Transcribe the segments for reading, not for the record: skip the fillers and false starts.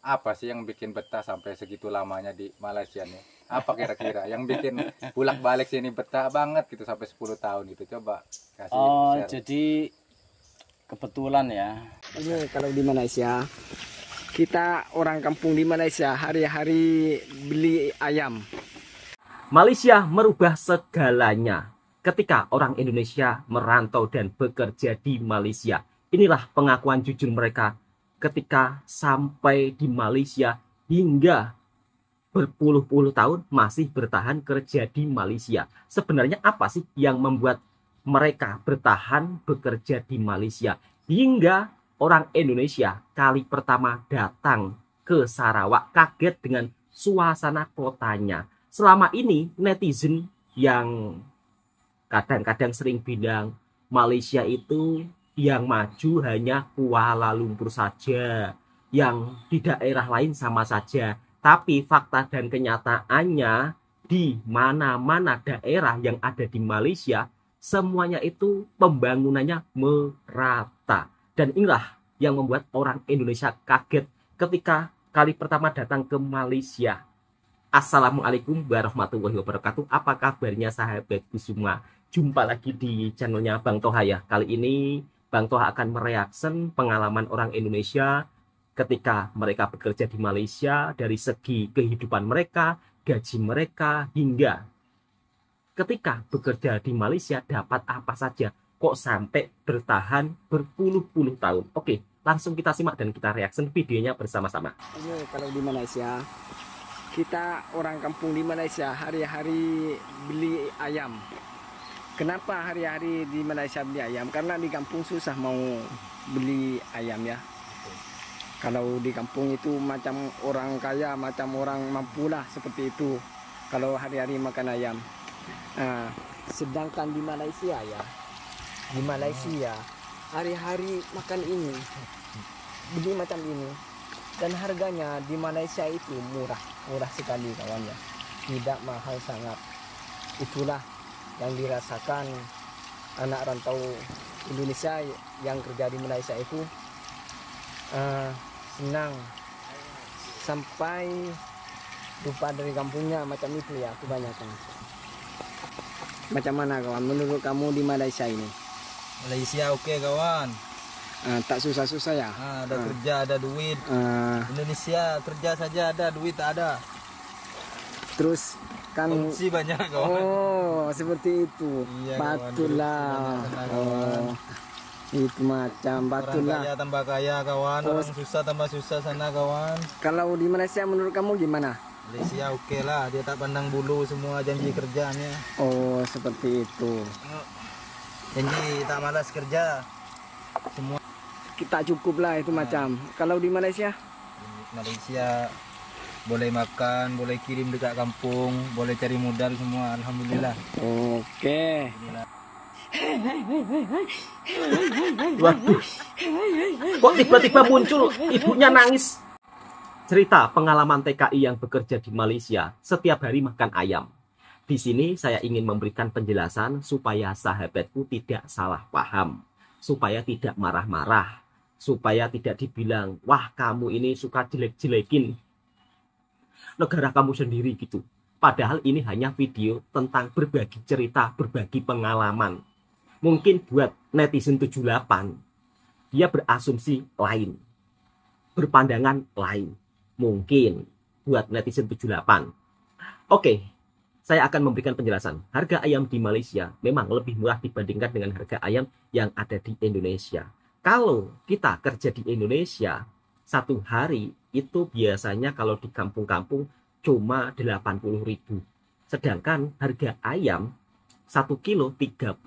apa sih yang bikin betah sampai segitu lamanya di Malaysia nih? Apa kira-kira yang bikin bolak-balik sini betah banget gitu sampai 10 tahun gitu? Coba kasih share. Jadi kebetulan ya. Ini kalau di Malaysia, kita orang kampung di Malaysia hari-hari beli ayam. Malaysia merubah segalanya ketika orang Indonesia merantau dan bekerja di Malaysia. Inilah pengakuan jujur mereka ketika sampai di Malaysia hingga berpuluh-puluh tahun masih bertahan kerja di Malaysia. Sebenarnya apa sih yang membuat mereka bertahan bekerja di Malaysia hingga orang Indonesia kali pertama datang ke Sarawak kaget dengan suasana kotanya? Selama ini netizen yang kadang-kadang sering bilang Malaysia itu yang maju hanya Kuala Lumpur saja, yang di daerah lain sama saja. Tapi fakta dan kenyataannya di mana-mana daerah yang ada di Malaysia, semuanya itu pembangunannya merata. Dan inilah yang membuat orang Indonesia kaget ketika kali pertama datang ke Malaysia. Assalamualaikum warahmatullahi wabarakatuh. Apa kabarnya sahabatku semua? Jumpa lagi di channelnya Bang Toha ya. Kali ini Bang Toha akan mereaksi pengalaman orang Indonesia ketika mereka bekerja di Malaysia, dari segi kehidupan mereka, gaji mereka, hingga ketika bekerja di Malaysia dapat apa saja, kok sampai bertahan berpuluh-puluh tahun. Oke, langsung kita simak dan kita reaksi videonya bersama-sama. Ini kalau di Malaysia, kita orang kampung di Malaysia hari-hari beli ayam. Kenapa hari-hari di Malaysia beli ayam? Karena di kampung susah mau beli ayam ya. Kalau di kampung itu macam orang kaya, macam orang mampu lah, seperti itu. Kalau hari-hari makan ayam. Nah, sedangkan di Malaysia ya, di Malaysia hari-hari makan ini, beli macam ini. Dan harganya di Malaysia itu murah sekali kawan ya, tidak mahal sangat. Itulah yang dirasakan anak rantau Indonesia yang kerja di Malaysia itu. Senang sampai lupa dari kampungnya macam itu ya kebanyakan. Macam mana kawan menurut kamu di Malaysia ini? Malaysia oke kawan. Tak susah-susah ya? Ada kerja, ada duit. Indonesia kerja saja ada, duit tak ada. Terus kan korupsi banyak kawan. Oh seperti itu. Iya, Patutlah. Itu macam patutlah. Orang kaya tambah kaya kawan, orang susah tambah susah sana kawan. Kalau di Malaysia menurut kamu gimana? Malaysia oke lah, dia tak pandang bulu semua janji kerjanya. Oh seperti itu. Janji tak malas kerja. Semua Kita cukup lah itu macam. Kalau di Malaysia? Malaysia boleh makan, boleh kirim dekat kampung, boleh cari modal semua, alhamdulillah. Oke. Waduh, kok tiba-tiba muncul ibunya nangis. Cerita pengalaman TKI yang bekerja di Malaysia setiap hari makan ayam. Di sini saya ingin memberikan penjelasan supaya sahabatku tidak salah paham, supaya tidak marah-marah, supaya tidak dibilang, wah kamu ini suka jelek-jelekin negara kamu sendiri gitu. Padahal ini hanya video tentang berbagi cerita, berbagi pengalaman. Mungkin buat netizen 78, dia berasumsi lain, berpandangan lain. Mungkin buat netizen 78. Oke, saya akan memberikan penjelasan. Harga ayam di Malaysia memang lebih murah dibandingkan dengan harga ayam yang ada di Indonesia. Kalau kita kerja di Indonesia, satu hari itu biasanya kalau di kampung-kampung cuma 80.000. Sedangkan harga ayam 1 kilo 35.000.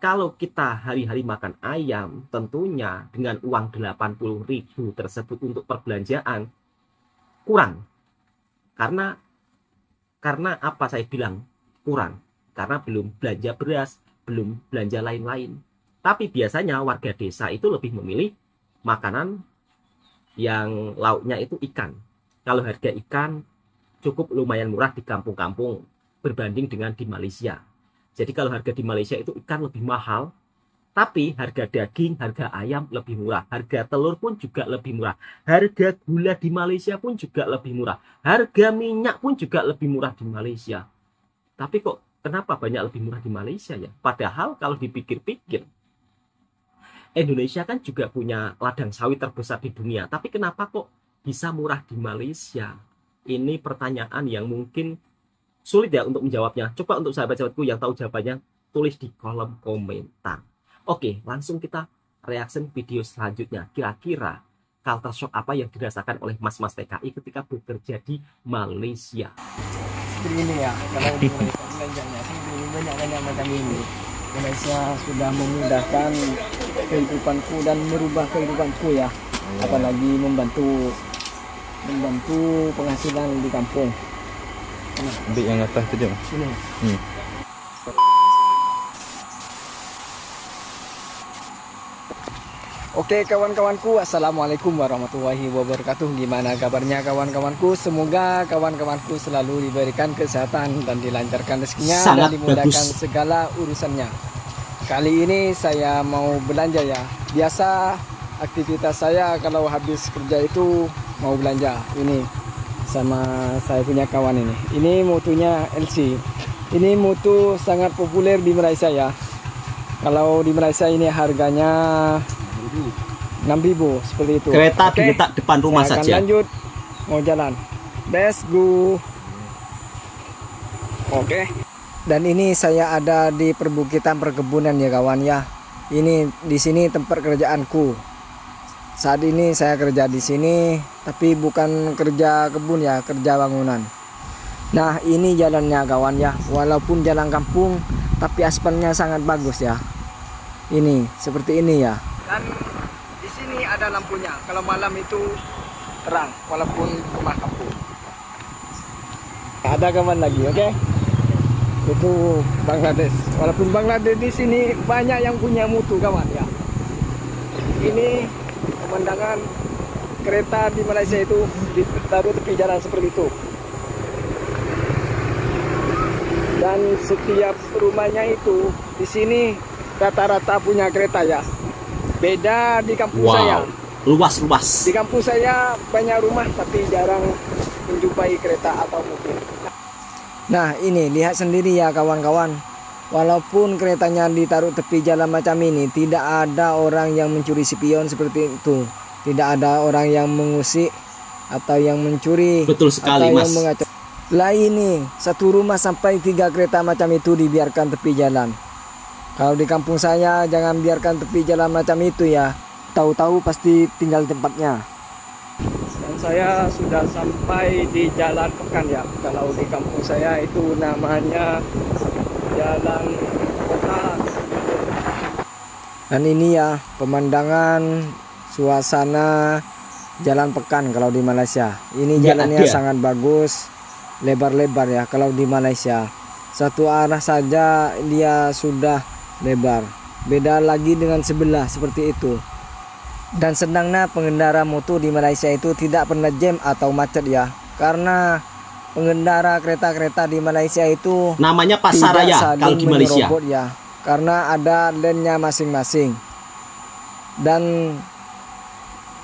Kalau kita hari-hari makan ayam, tentunya dengan uang 80.000 tersebut untuk perbelanjaan kurang. Karena apa saya bilang kurang? Karena belum belanja beras, belum belanja lain-lain. Tapi biasanya warga desa itu lebih memilih makanan yang lauknya itu ikan. Kalau harga ikan cukup lumayan murah di kampung-kampung berbanding dengan di Malaysia. Jadi kalau harga di Malaysia itu ikan lebih mahal Tapi harga daging, harga ayam lebih murah. Harga telur pun juga lebih murah. Harga gula di Malaysia pun juga lebih murah. Harga minyak pun juga lebih murah di Malaysia. Tapi kok kenapa banyak lebih murah di Malaysia ya? Padahal kalau dipikir-pikir, Indonesia kan juga punya ladang sawit terbesar di dunia. Tapi kenapa kok bisa murah di Malaysia? Ini pertanyaan yang mungkin sulit ya untuk menjawabnya. Coba untuk sahabat-sahabatku yang tahu jawabannya, tulis di kolom komentar. Oke, langsung kita reaction video selanjutnya. Kira-kira culture shock apa yang dirasakan oleh mas-mas TKI ketika bekerja di Malaysia? Seperti ini ya, kalau di Malaysia belanjanya seperti ini, banyak macam ini. Malaysia sudah memudahkan kehidupanku dan merubah kehidupanku ya. Apalagi membantu penghasilan di kampung. Ambil yang atas tu je. Ini. Oke kawan-kawanku, assalamualaikum warahmatullahi wabarakatuh. Gimana kabarnya kawan-kawanku? Semoga kawan-kawanku selalu diberikan kesehatan dan dilancarkan rezekinya dan dimudahkan segala urusannya. Kali ini saya mau belanja ya. Biasa aktivitas saya kalau habis kerja itu mau belanja. Ini sama saya punya kawan ini. Ini motonya LC. Ini moto sangat populer di Malaysia ya. Kalau di Malaysia ini harganya 6.000 seperti itu. Kereta diletak depan rumah saya saja. akan lanjut mau jalan. Let's go. Oke. Dan ini saya ada di perbukitan perkebunan ya kawan ya. Ini di sini tempat kerjaanku. Saat ini saya kerja di sini, tapi bukan kerja kebun ya, kerja bangunan. Nah, ini jalannya kawan ya. Walaupun jalan kampung, tapi aspalnya sangat bagus ya. Ini seperti ini ya. Dan di sini ada lampunya. Kalau malam itu terang, walaupun rumah kampung. Ada kawan lagi, oke? Itu Bangladesh. Walaupun Bangladesh di sini banyak yang punya mutu kawan ya. Ini pemandangan kereta di Malaysia itu ditaruh tepi jalan seperti itu. Dan setiap rumahnya itu di sini rata-rata punya kereta ya. Beda di kampung saya. Luas-luas. Di kampung saya banyak rumah tapi jarang menjumpai kereta atau mobil. Nah ini lihat sendiri ya kawan-kawan. Walaupun keretanya ditaruh tepi jalan macam ini, tidak ada orang yang mencuri spion seperti itu. Tidak ada orang yang mengusik atau yang mencuri. Betul sekali mas. Lah ini satu rumah sampai 3 kereta macam itu dibiarkan tepi jalan. Kalau di kampung saya jangan biarkan tepi jalan macam itu ya. Tahu-tahu pasti tinggal tempatnya. Dan saya sudah sampai di Jalan Pekan ya. Kalau di kampung saya itu namanya Jalan Kota. Dan ini ya pemandangan suasana Jalan Pekan kalau di Malaysia. Ini jalannya sangat bagus, lebar-lebar ya kalau di Malaysia. Satu arah saja dia sudah lebar. Beda lagi dengan sebelah seperti itu. Dan senangnya pengendara motor di Malaysia itu tidak pernah jam atau macet ya. Karena pengendara kereta-kereta di Malaysia itu namanya pasaraya kalau di Malaysia ya. Karena ada lane-nya masing-masing. Dan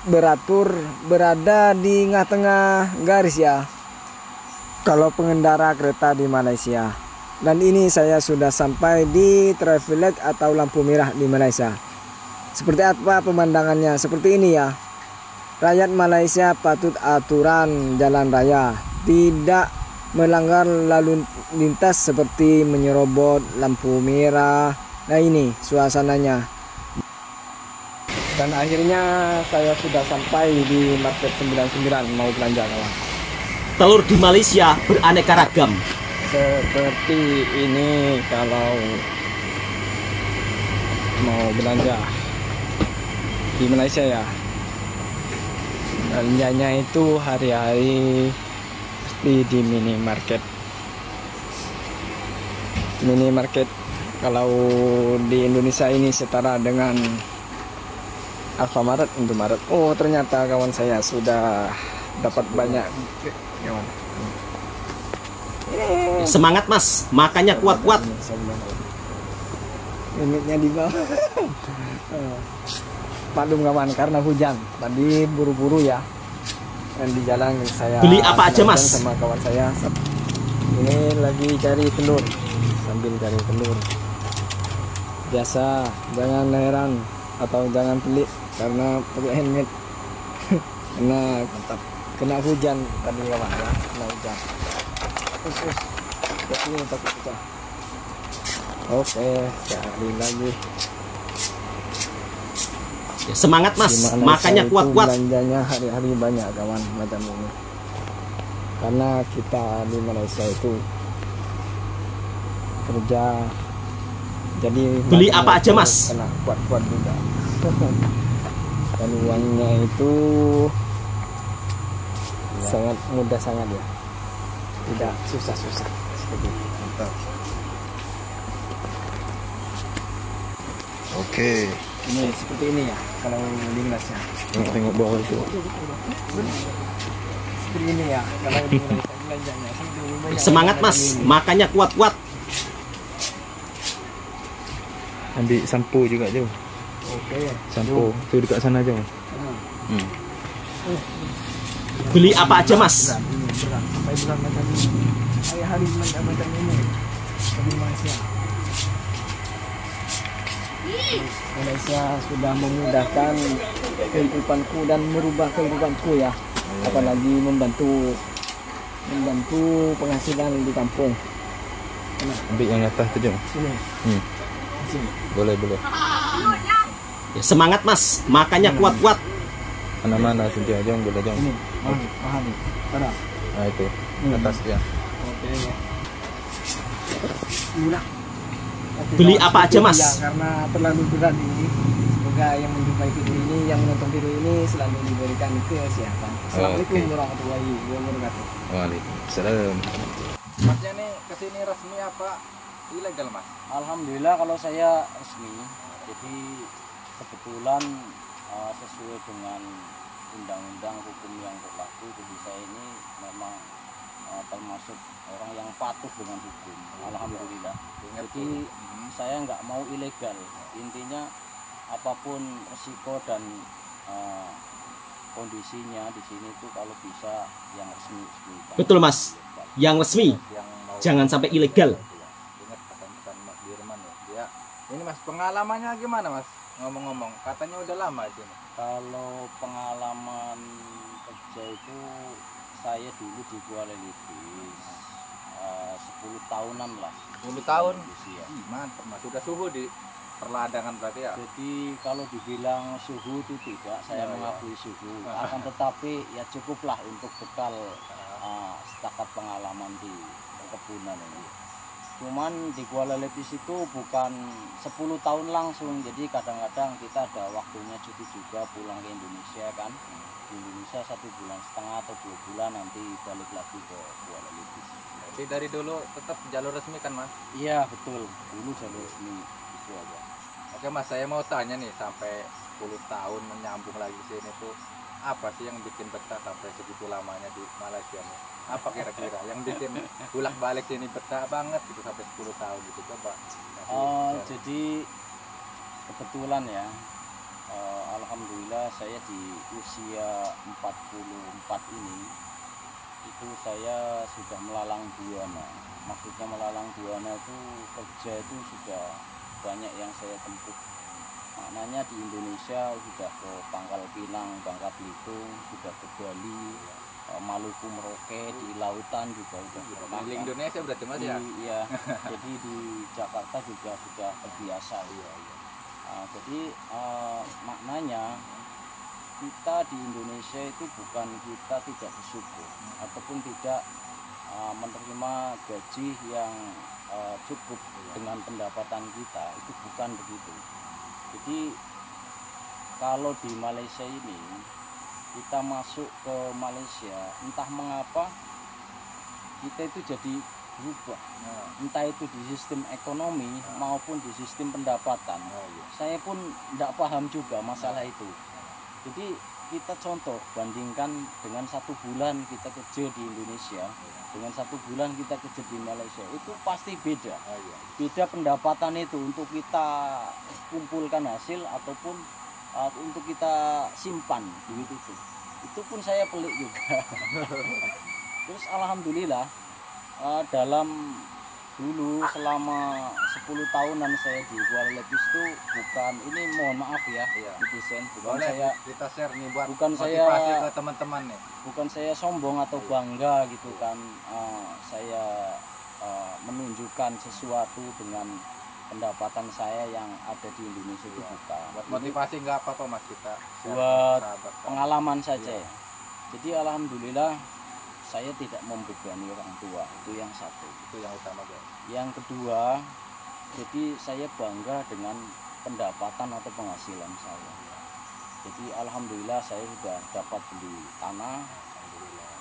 beratur berada di tengah garis ya. Kalau pengendara kereta di Malaysia. Dan ini saya sudah sampai di traffic light atau lampu merah di Malaysia. Seperti apa pemandangannya? Seperti ini ya. Rakyat Malaysia patut aturan jalan raya, tidak melanggar lalu lintas seperti menyerobot lampu merah. Nah ini suasananya. Dan akhirnya saya sudah sampai di Market 99 mau belanja kawan. Telur di Malaysia beraneka ragam. Seperti ini kalau mau belanja di Malaysia ya. Belanjanya itu hari-hari pasti di minimarket. Minimarket kalau di Indonesia ini setara dengan Alfamart, Indomaret. Oh ternyata kawan saya sudah dapat banyak kawan. Semangat mas, makanya kuat-kuat. limitnya di bawah. Padum kawan karena hujan. Tadi buru-buru ya. Dan di jalan saya Beli apa aja, Mas? sama kawan saya. Ini lagi cari telur. Sambil cari telur. Biasa, jangan heran atau jangan pelik karena pakai helmet. Karena kena hujan tadi kawan ya, kena hujan. Terus ini takut pecah. Oke, cari lagi. Ya, semangat Mas, Di Malaysia makanya itu kuat-kuat. Belanjanya hari-hari banyak kawan macam ini. Karena kita di Malaysia itu kerja, jadi Beli makanya apa aja, itu Mas? kena kuat-kuat juga. Dan uangnya itu sangat mudah sangat ya, tidak susah-susah seperti itu. Mantap. Oke, Ini seperti ini ya kalau di Malaysia. tengok bawah itu. Seperti ini ya kalau di Malaysia belanjanya. Seperti ini, banyak Semangat yang Mas, macam ini. makanya kuat-kuat. Ambil sampo juga jauh. Oke. Sampo tu dekat sana jauh. Beli apa aja Mas? Berat, ini berat sampai berat macam ini. Hari-hari macam ini di Malaysia. Malaysia sudah memudahkan kehidupanku dan merubah kehidupanku ya. Apalagi membantu penghasilan di kampung. Ambil yang atas tu jauh. Sini. Sini. Boleh. Ya, semangat Mas, makanya kuat-kuat. Mana-mana saja jauh boleh jauh. Ini. Mahal nih. Mana? Nah itu atas dia. Oke. Murah. Oke, Beli kawan, apa aja, seperti Mas? ya, karena terlalu berat ini. Semoga yang menjumpai video ini, yang menonton video ini selalu diberikan kesehatan. Assalamualaikum warahmatullahi wabarakatuh. Waalaikumsalam. Masnya nih kesini resmi apa ilegal Mas? Alhamdulillah kalau saya resmi. Jadi kebetulan sesuai dengan undang-undang hukum yang berlaku, jadi saya ini memang termasuk orang yang patuh dengan hukum. Alhamdulillah. Jadi saya nggak mau ilegal. Intinya apapun resiko dan kondisinya di sini tuh kalau bisa yang resmi. Betul Mas, yang resmi, Yang mau jangan sampai ilegal. Ingat pesan-pesan Mas Dirman ya. Dia ini Mas pengalamannya gimana Mas? Ngomong-ngomong, katanya udah lama di sini. Kalau pengalaman kerja itu saya dulu di Kuala Lipis 10 tahunan lah. 10 tahun. Usia. Mantap Mas, sudah suhu di perladangan berarti ya. Jadi kalau dibilang suhu itu tidak, saya Ya, mengakui suhu. Akan tetapi ya cukuplah untuk bekal setakat pengalaman di perkebunan ini. Cuman di Kuala Lipis itu bukan 10 tahun langsung, jadi kadang-kadang kita ada waktunya cuti juga pulang ke Indonesia kan. Di Indonesia 1,5 bulan atau 2 bulan nanti balik lagi ke Kuala Lipis. Jadi dari dulu tetap jalur resmi kan Mas? Iya betul, dulu jalur resmi itu aja. Oke Mas, saya mau tanya nih, sampai 10 tahun menyambung lagi sini tuh apa sih yang bikin betah sampai segitu lamanya di Malaysia nih? Apa kira-kira yang bikin bolak-balik sini betah banget gitu sampai 10 tahun gitu? Coba kasih share. Jadi kebetulan ya, alhamdulillah saya di usia 44 ini itu saya sudah melalang buana. Maksudnya melalang buana itu kerja itu sudah banyak yang saya tempuh. Maknanya di Indonesia sudah ke Pangkal Pinang, Bangka Belitung, sudah ke Bali, Maluku, Merauke, di lautan juga sudah pernah. Keliling Indonesia berarti Mas ya? Iya, jadi di Jakarta juga sudah terbiasa. Jadi maknanya kita di Indonesia itu bukan kita tidak bersyukur ataupun tidak menerima gaji yang cukup dengan pendapatan kita, itu bukan begitu. Jadi kalau di Malaysia ini kita masuk ke Malaysia, entah mengapa kita itu jadi berubah, entah itu di sistem ekonomi maupun di sistem pendapatan. Saya pun tidak paham juga masalah itu. Jadi kita contoh bandingkan dengan 1 bulan kita kerja di Indonesia dengan 1 bulan kita kerja di Malaysia, itu pasti beda. Beda pendapatan itu untuk kita kumpulkan hasil ataupun untuk kita simpan duit itu. Itu pun saya pelik juga. Terus alhamdulillah dalam dulu selama 10 tahunan saya di Kuala Lepis itu bukan, ini mohon maaf ya netizen, bukan Boleh saya kita share nih buat bukan motivasi saya- ke teman-teman nih. bukan saya sombong atau bangga gitu kan, saya menunjukkan sesuatu dengan pendapatan saya yang ada di Indonesia itu bukan. Buat Ini motivasi nggak apa-apa Mas, kita share Buat ke sahabat. pengalaman saja. Jadi alhamdulillah saya tidak membebani orang tua, itu yang satu. Itu yang utama guys. Yang kedua, jadi saya bangga dengan pendapatan atau penghasilan saya. Jadi alhamdulillah saya sudah dapat beli tanah,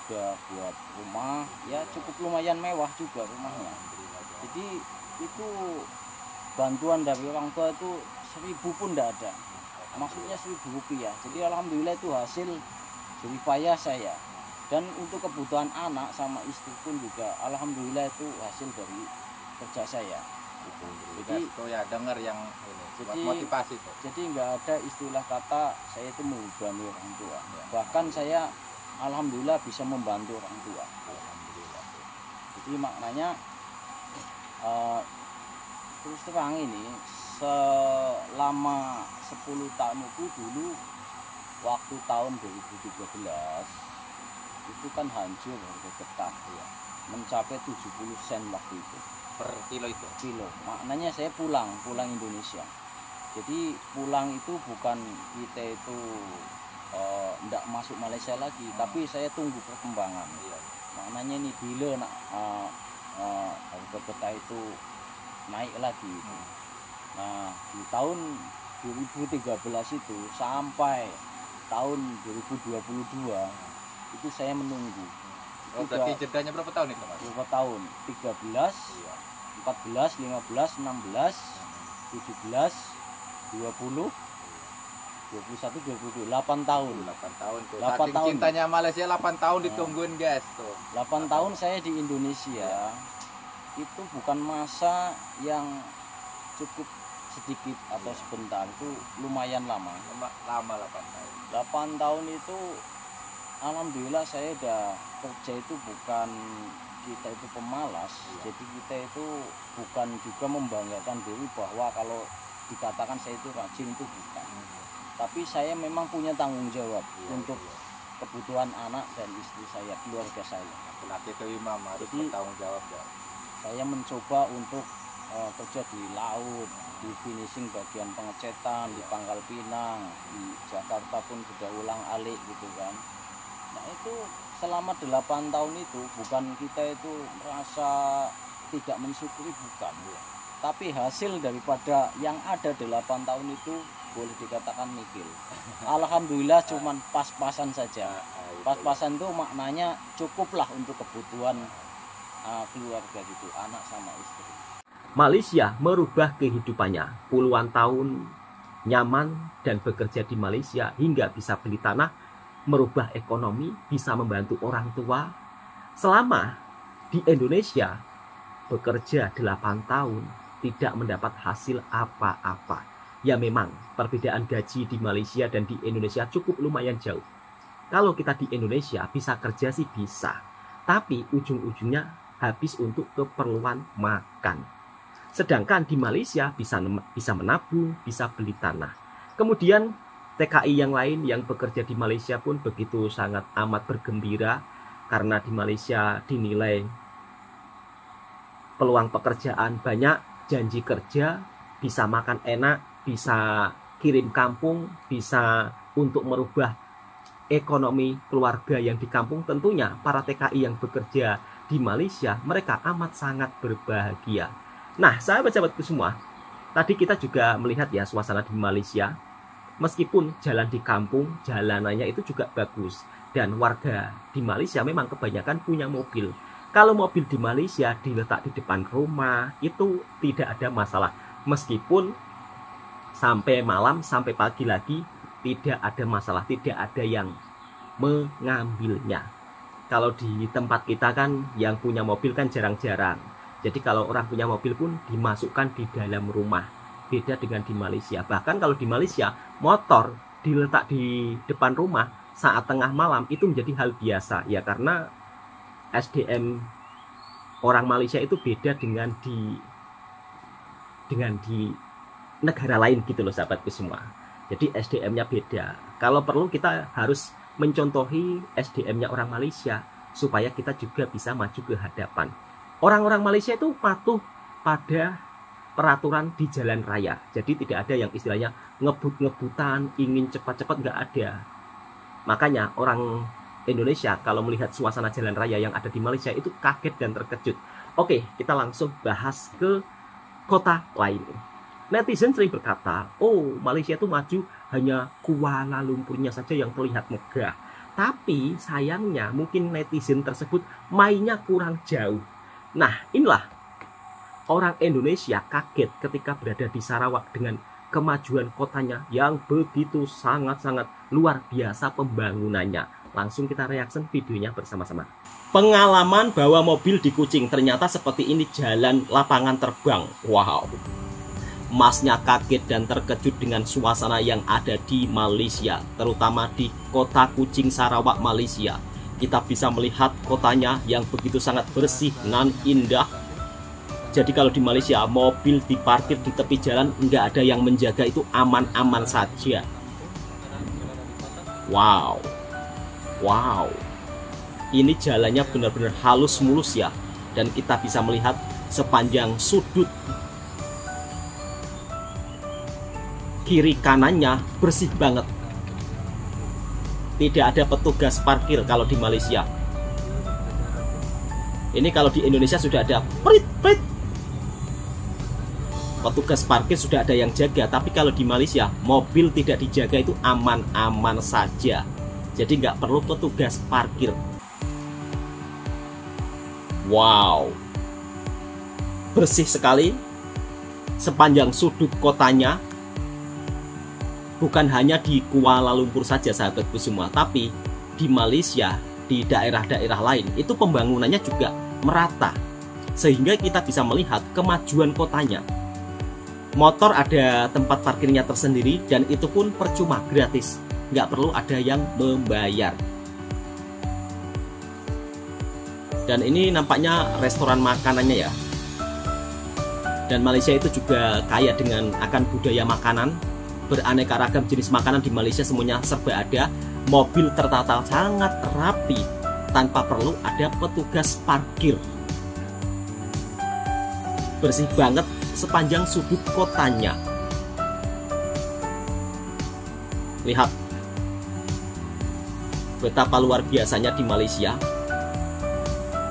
sudah buat rumah, ya cukup lumayan mewah juga rumahnya. Jadi itu bantuan dari orang tua itu 1.000 pun tidak ada, maksudnya 1.000 rupiah. Jadi alhamdulillah itu hasil jerih payah saya. Dan untuk kebutuhan anak sama istri pun juga alhamdulillah itu hasil dari kerja saya. Jadi Jadi tuh ya dengar yang ini buat Jadi- motivasi tuh. jadi nggak ada istilah kata saya itu membebani orang tua. Bahkan saya alhamdulillah bisa membantu orang tua. Alhamdulillah. Jadi maknanya terus terang ini selama 10 tahun itu dulu waktu tahun 2013 itu kan hancur harga getah ya, mencapai 70 sen waktu itu Per kilo itu. kilo. Maknanya saya pulang Indonesia. Jadi pulang itu bukan kita itu ndak masuk Malaysia lagi, tapi saya tunggu perkembangan. Iya. Maknanya ini bila nak harga getah itu naik lagi. Nah di tahun 2013 itu sampai tahun 2022 itu saya menunggu. Oh, berarti jedanya berapa tahun itu Mas? Berapa tahun? 13, Iya. 14, 15, 16, 17, 20, 21, 22, 8 tahun. 8 tahun tuh. 8 Saking tahun. cintanya Malaysia 8 tahun ditungguin guys tuh. 8 tahun saya di Indonesia. Itu bukan masa yang cukup sedikit atau sebentar, itu lumayan lama. Lama 8 tahun. 8 tahun itu alhamdulillah saya udah kerja itu bukan kita itu pemalas. Jadi kita itu bukan juga membanggakan diri bahwa kalau dikatakan saya itu rajin, itu bukan. Tapi saya memang punya tanggung jawab untuk kebutuhan anak dan istri saya, keluarga saya. Laki itu imam harus Jadi- bertanggung jawab ya. Saya mencoba untuk kerja di laut, di finishing bagian pengecetan di Pangkal Pinang, di Jakarta pun sudah ulang alik gitu kan. Nah itu selama 8 tahun itu bukan kita itu merasa tidak mensyukuri, bukan ya. Tapi hasil daripada yang ada 8 tahun itu boleh dikatakan nihil. Alhamdulillah cuman pas-pasan saja. Pas-pasan itu maknanya cukuplah untuk kebutuhan keluarga gitu, anak sama istri. Malaysia merubah kehidupannya. Puluhan tahun nyaman dan bekerja di Malaysia hingga bisa beli tanah, merubah ekonomi, bisa membantu orang tua. Selama di Indonesia bekerja 8 tahun tidak mendapat hasil apa-apa. Ya memang perbedaan gaji di Malaysia dan di Indonesia cukup lumayan jauh. Kalau kita di Indonesia bisa kerja sih bisa, tapi ujung-ujungnya habis untuk keperluan makan. Sedangkan di Malaysia bisa menabung, bisa beli tanah. Kemudian TKI yang lain yang bekerja di Malaysia pun begitu sangat amat bergembira karena di Malaysia dinilai peluang pekerjaan banyak, janji kerja, bisa makan enak, bisa kirim kampung, bisa untuk merubah ekonomi keluarga yang di kampung. Tentunya para TKI yang bekerja di Malaysia mereka amat sangat berbahagia. Nah, sahabat-sahabatku semua, tadi kita juga melihat ya suasana di Malaysia. Meskipun jalan di kampung, jalanannya itu juga bagus. Dan warga di Malaysia memang kebanyakan punya mobil. Kalau mobil di Malaysia diletak di depan rumah, itu tidak ada masalah. Meskipun sampai malam, sampai pagi lagi, tidak ada masalah, tidak ada yang mengambilnya. Kalau di tempat kita kan yang punya mobil kan jarang-jarang. Jadi kalau orang punya mobil pun dimasukkan di dalam rumah. Beda dengan di Malaysia. Bahkan kalau di Malaysia, motor diletak di depan rumah saat tengah malam itu menjadi hal biasa. Ya karena SDM orang Malaysia itu beda dengan di negara lain gitu loh sahabatku semua. Jadi SDM-nya beda. Kalau perlu kita harus mencontohi SDM-nya orang Malaysia supaya kita juga bisa maju ke hadapan. Orang-orang Malaysia itu patuh pada peraturan di jalan raya. Jadi tidak ada yang istilahnya ngebut-ngebutan, ingin cepat-cepat, nggak ada. Makanya orang Indonesia kalau melihat suasana jalan raya yang ada di Malaysia itu kaget dan terkejut. Oke, kita langsung bahas ke kota lain. Netizen sering berkata, oh Malaysia itu maju hanya Kuala Lumpurnya saja yang terlihat megah. Tapi sayangnya mungkin netizen tersebut mainnya kurang jauh. Nah inilah orang Indonesia kaget ketika berada di Sarawak dengan kemajuan kotanya yang begitu sangat-sangat luar biasa pembangunannya. Langsung kita reaction videonya bersama-sama. Pengalaman bawa mobil di Kuching, ternyata seperti ini jalan lapangan terbang. Wow. Masnya kaget dan terkejut dengan suasana yang ada di Malaysia, terutama di kota Kuching, Sarawak, Malaysia. Kita bisa melihat kotanya yang begitu sangat bersih dan indah. Jadi kalau di Malaysia mobil diparkir di tepi jalan nggak ada yang menjaga, itu aman-aman saja. Wow, wow, ini jalannya benar-benar halus mulus ya, dan kita bisa melihat sepanjang sudut kiri kanannya bersih banget. Tidak ada petugas parkir kalau di Malaysia. Ini kalau di Indonesia sudah ada prit. Petugas parkir sudah ada yang jaga, tapi kalau di Malaysia mobil tidak dijaga itu aman-aman saja. Jadi nggak perlu petugas parkir. Wow, bersih sekali sepanjang sudut kotanya. Bukan hanya di Kuala Lumpur saja sahabatku semua, tapi di Malaysia, di daerah-daerah lain itu pembangunannya juga merata, sehingga kita bisa melihat kemajuan kotanya. Motor ada tempat parkirnya tersendiri, dan itu pun percuma, gratis, nggak perlu ada yang membayar. Dan ini nampaknya restoran makanannya ya. Dan Malaysia itu juga kaya dengan akan budaya makanan. Beraneka ragam jenis makanan di Malaysia semuanya serba ada. Mobil tertata sangat rapi tanpa perlu ada petugas parkir. Bersih banget sepanjang sudut kotanya. Lihat betapa luar biasanya di Malaysia.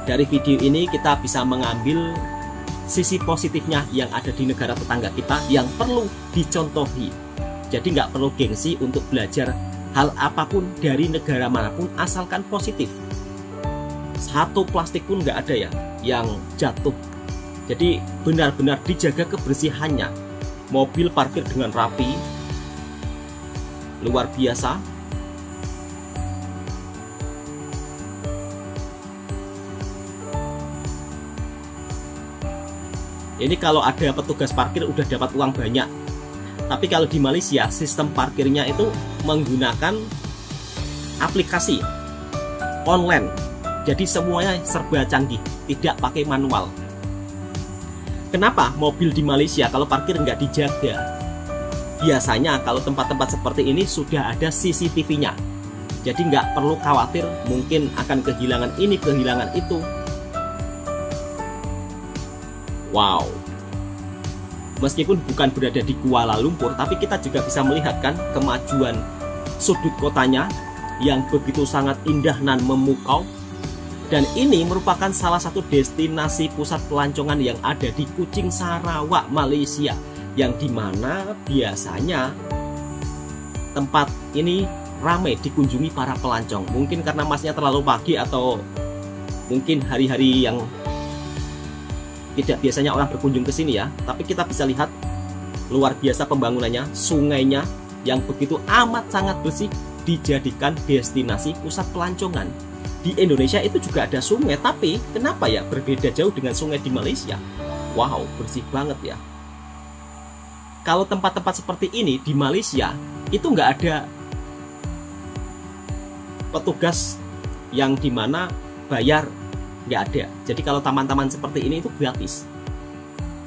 Dari video ini kita bisa mengambil sisi positifnya yang ada di negara tetangga kita yang perlu dicontohi. Jadi nggak perlu gengsi untuk belajar hal apapun dari negara manapun asalkan positif. Satu plastik pun nggak ada ya yang jatuh. Jadi benar-benar dijaga kebersihannya. Mobil parkir dengan rapi, luar biasa. Ini kalau ada petugas parkir udah dapat uang banyak. Tapi kalau di Malaysia sistem parkirnya itu menggunakan aplikasi online. Jadi semuanya serba canggih, tidak pakai manual. Kenapa mobil di Malaysia kalau parkir nggak dijaga? Biasanya kalau tempat-tempat seperti ini sudah ada CCTV-nya. Jadi nggak perlu khawatir mungkin akan kehilangan ini, kehilangan itu. Wow. Meskipun bukan berada di Kuala Lumpur, tapi kita juga bisa melihat kan kemajuan sudut kotanya yang begitu sangat indah dan memukau. Dan ini merupakan salah satu destinasi pusat pelancongan yang ada di Kuching, Sarawak, Malaysia, yang dimana biasanya tempat ini ramai dikunjungi para pelancong. Mungkin karena masnya terlalu pagi atau mungkin hari-hari yang tidak biasanya orang berkunjung ke sini ya, tapi kita bisa lihat luar biasa pembangunannya, sungainya yang begitu amat sangat bersih dijadikan destinasi pusat pelancongan. Di Indonesia itu juga ada sungai, tapi kenapa ya berbeda jauh dengan sungai di Malaysia? Wow, bersih banget ya. Kalau tempat-tempat seperti ini di Malaysia itu nggak ada petugas yang dimana bayar, nggak ada. Jadi kalau taman-taman seperti ini itu gratis,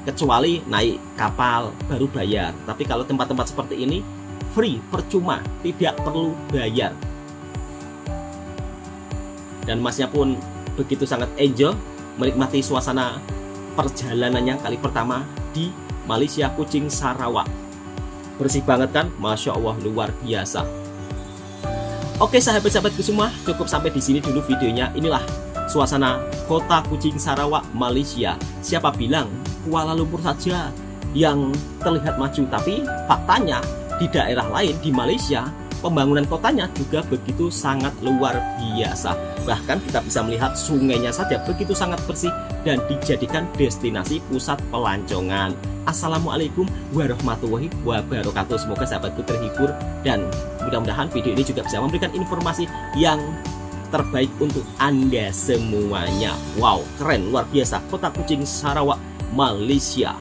kecuali naik kapal baru bayar. Tapi kalau tempat-tempat seperti ini free, percuma, tidak perlu bayar. Dan masnya pun begitu sangat enjoy menikmati suasana perjalanannya kali pertama di Malaysia Kuching Sarawak. Bersih banget kan? Masya Allah, luar biasa. Oke sahabat-sahabatku semua, cukup sampai di sini dulu videonya. Inilah suasana kota Kuching Sarawak, Malaysia. Siapa bilang Kuala Lumpur saja yang terlihat maju, tapi faktanya di daerah lain di Malaysia pembangunan kotanya juga begitu sangat luar biasa. Bahkan kita bisa melihat sungainya saja begitu sangat bersih dan dijadikan destinasi pusat pelancongan. Assalamualaikum warahmatullahi wabarakatuh. Semoga sahabatku terhibur dan mudah-mudahan video ini juga bisa memberikan informasi yang terbaik untuk Anda semuanya. Wow, keren, luar biasa kota Kuching Sarawak, Malaysia.